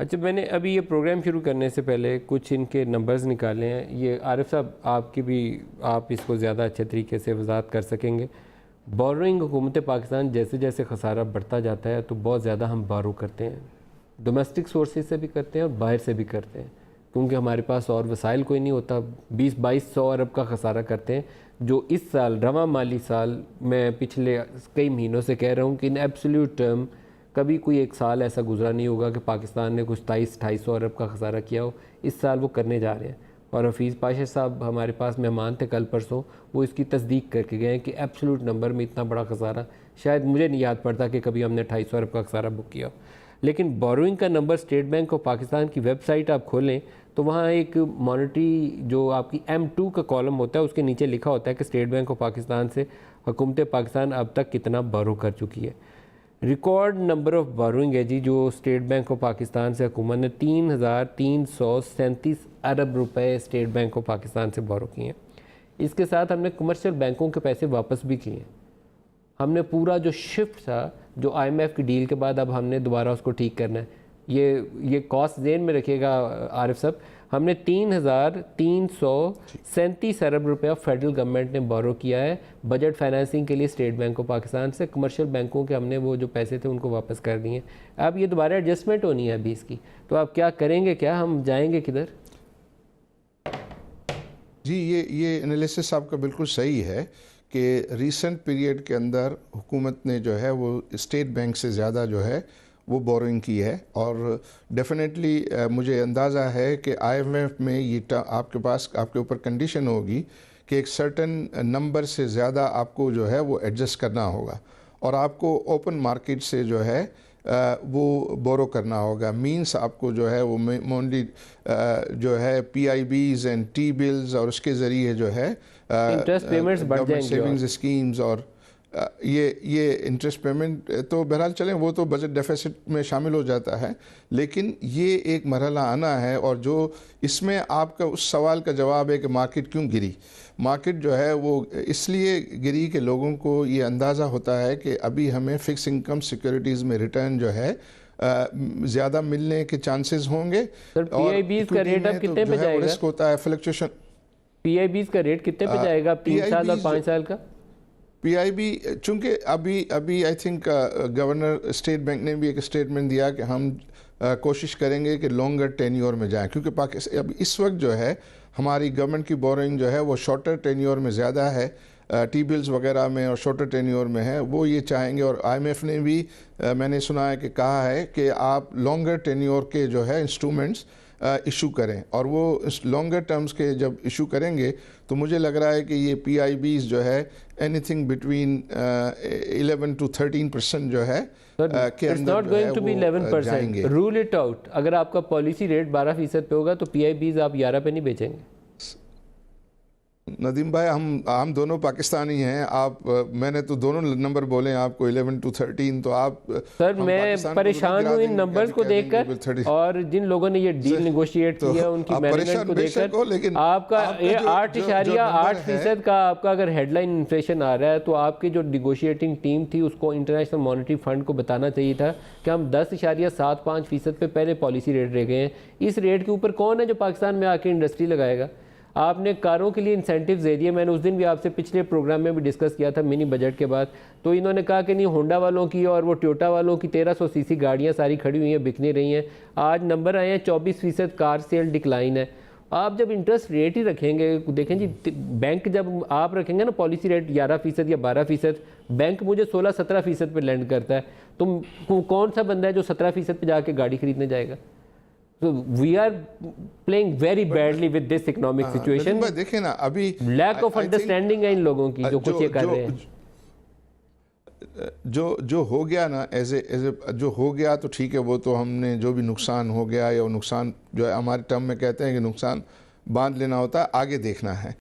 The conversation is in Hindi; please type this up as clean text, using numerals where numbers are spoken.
अच्छा, मैंने अभी ये प्रोग्राम शुरू करने से पहले कुछ इनके नंबर्स निकाले हैं। ये आरिफ साहब आपकी भी, आप इसको ज़्यादा अच्छे तरीके से वजाहत कर सकेंगे। बोरोइंग हुकूमत पाकिस्तान जैसे जैसे खसारा बढ़ता जाता है तो बहुत ज़्यादा हम बारो करते हैं, डोमेस्टिक सोर्सेज से भी करते हैं और बाहर से भी करते हैं, क्योंकि हमारे पास और वसाइल कोई नहीं होता। 20-2200 अरब का खसारा करते हैं, जो इस साल रवा माली साल, मैं पिछले कई महीनों से कह रहा हूँ कि इन एब्सोल्यूट टर्म कभी कोई एक साल ऐसा गुजरा नहीं होगा कि पाकिस्तान ने कुछ 2300-250 अरब का खसारा किया हो। इस साल वो करने जा रहे हैं। और हफीज़ पाशा साहब हमारे पास मेहमान थे कल परसों, वो इसकी तस्दीक करके गए हैं कि एब्सोल्यूट नंबर में इतना बड़ा खसारा शायद मुझे नहीं याद पड़ता कि कभी हमने 250 अरब का खसारा बुक किया हो। लेकिन बोरोइंग का number state bank of Pakistan की वेबसाइट आप खोलें तो वहाँ एक मॉनिटरी जो आपकी M2 का कॉलम होता है उसके नीचे लिखा होता है कि स्टेट बैंक ऑफ पाकिस्तान से हुकूमत पाकिस्तान अब तक कितना बोरो कर चुकी है। रिकॉर्ड नंबर ऑफ़ बोरोइंग है जी, जो स्टेट बैंक ऑफ पाकिस्तान से हुकूमत ने 3,337 अरब रुपए स्टेट बैंक ऑफ पाकिस्तान से बोरो किए हैं। इसके साथ हमने कमर्शियल बैंकों के पैसे वापस भी किए हैं। हमने पूरा जो शिफ्ट था, जो IMF की डील के बाद अब हमने दोबारा उसको ठीक करना है। ये कॉस्ट जेन में रखिएगा आरिफ साहब, हमने 3,337 अरब रुपया फेडरल गवर्नमेंट ने बोरो किया है बजट फाइनेंसिंग के लिए स्टेट बैंक ऑफ पाकिस्तान से। कमर्शियल बैंकों के हमने वो जो पैसे थे उनको वापस कर दिए। अब ये दोबारा एडजस्टमेंट होनी है अभी इसकी, तो आप क्या करेंगे, क्या हम जाएंगे किधर? जी, ये एनालिसिस आपका बिल्कुल सही है कि रीसेंट पीरियड के अंदर हुकूमत ने जो है वो स्टेट बैंक से ज़्यादा जो है वो बोरिंग की है। और डेफिनेटली मुझे अंदाज़ा है कि IMF में ये आपके पास आपके ऊपर कंडीशन होगी कि एक सर्टन नंबर से ज़्यादा आपको जो है वो एडजस्ट करना होगा और आपको ओपन मार्केट से जो है वो बोरो करना होगा। मींस आपको जो है वो मोनली जो है PIBs एंड T-bills और उसके ज़रिए जो है इंटरेस्ट पेमेंट्स बढ़ जाएंगे, सेविंग्स स्कीम्स और ये इंटरेस्ट पेमेंट तो बहरहाल चलें, वो तो बजट डेफिसिट में शामिल हो जाता है। लेकिन ये एक मरहला आना है और जो इसमें आपका उस सवाल का जवाब है कि मार्केट क्यों गिरी। मार्केट जो है वो इसलिए गिरी कि लोगों को ये अंदाज़ा होता है कि अभी हमें फ़िक्स इनकम सिक्योरिटीज़ में रिटर्न जो है ज़्यादा मिलने के चांसेस होंगे। सर, PIBs का रेट अब कितने पे जाएगा? रिस्क होता है फ्लक्चुएशन। PIBs का रेट कितने पे जाएगा? 3 साल और 5 साल का PIB चूँकि अभी I think governor state bank ने भी एक स्टेटमेंट दिया कि हम कोशिश करेंगे कि लॉन्गर टेन्योर में जाएं, क्योंकि पाकिस्तान अब इस वक्त जो है हमारी गवर्नमेंट की बोरिंग जो है वो शॉर्टर टेन्योर में ज़्यादा है, T-bills वगैरह में और शॉर्टर टेन्योर में है। वो ये चाहेंगे और IMF ने भी मैंने सुना है कि कहा है कि आप लॉन्गर टेन्योर के जो है इंस्ट्रूमेंट्स इशू करें और वो लॉन्गर टर्म्स के जब इशू करेंगे तो मुझे लग रहा है कि ये PIBs जो है एनीथिंग बिटवीन 11 to 13% जो है के अंदर जो है वो जाएंगे। Rule it out. अगर आपका पॉलिसी रेट 12% पे होगा तो PIBs आप 11 पे नहीं बेचेंगे। नदीम भाई, हम दोनों पाकिस्तानी हैं। आप मैंने तो दोनों नंबर बोले आपको 11 to 13, तो आप सर मैं परेशान हूँ इन नंबर्स को देखकर और जिन लोगों ने ये डील नेगोशिएट किया उनकी मैनेजमेंट को देखकर। आपका 8.8% का आपका अगर हेडलाइन इन्फ्लेशन आ रहा है तो आपकी जो नेगोशिएटिंग टीम थी उसको इंटरनेशनल मॉनेटरी फंड को बताना चाहिए था कि हम 10.75% पे पहले पॉलिसी रेट रह गए हैं। इस रेट के ऊपर कौन है जो पाकिस्तान में आके इंडस्ट्री लगाएगा? आपने कारों के लिए इंसेंटिव्स दे दिए। मैंने उस दिन भी आपसे पिछले प्रोग्राम में भी डिस्कस किया था मिनी बजट के बाद, तो इन्होंने कहा कि नहीं, होंडा वालों की और वो टोयोटा वालों की 1300 सीसी गाड़ियां सारी खड़ी हुई हैं, बिक नहीं रही हैं। आज नंबर आए हैं 24% कार सेल डिक्लाइन है। आप जब इंटरेस्ट रेट ही रखेंगे, देखें जी, बैंक जब आप रखेंगे ना पॉलिसी रेट 11% या 12%, बैंक मुझे 16-17% पे लैंड करता है। तो कौन सा बंदा है जो 17% पे जाके गाड़ी खरीदने जाएगा? So we are playing very badly with this economic situation. देखिए ना, अभी lack of understanding है इन लोगों की जो कुछ ये कर रहे हैं। जो हो गया ना एज ए जो हो गया तो ठीक है, वो तो हमने जो भी नुकसान हो गया या वो नुकसान जो है हमारे टर्म में कहते हैं कि नुकसान बांध लेना होता है, आगे देखना है।